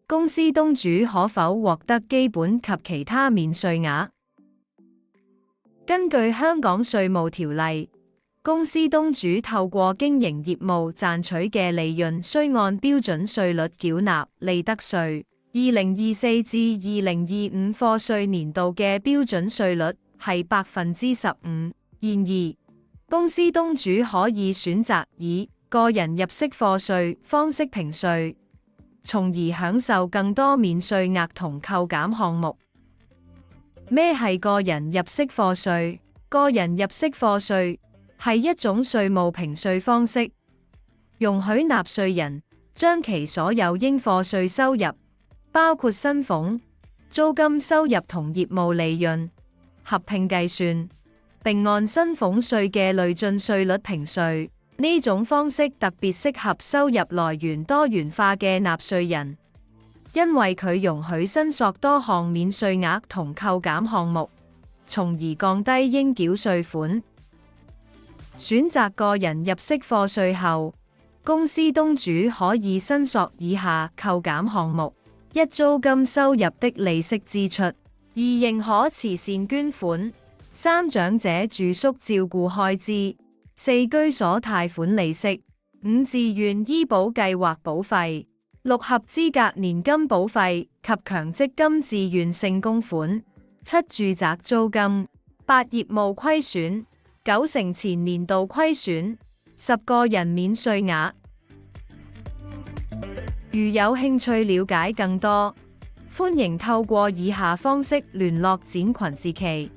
公司東主可否獲得基本及其他免稅額？根據香港稅務條例，公司東主透過經營業務賺取嘅利潤須按標準稅率繳納利得稅。2024至2025課稅年度嘅標準稅率係15%。然而，公司東主可以選擇以個人入息課稅方式評稅，從而享受更多免稅額同扣減項目。咩係個人入息課稅？個人入息課稅係一種稅務評稅方式，容許納稅人將其所有應課稅收入，包括薪俸、租金收入同業務利潤，合併計算，並按薪俸稅嘅累進稅率評稅。呢種方式特別適合收入來源多元化嘅納稅人，因為佢容許申索多項免稅額同扣減項目，從而降低應繳稅款。選擇個人入息課稅後，公司東主可以申索以下扣減項目：一、租金收入的利息支出；二、認可慈善捐款；三、長者住宿照顧開支；四、居所貸款利息；五、自願醫保計劃保費；六、合資格年金保費及強積金自願性供款；七、住宅租金；八、業務虧損；九、成前年度虧損；十、個人免稅額。如有興趣了解更多，歡迎透過以下方式聯絡展群志祺。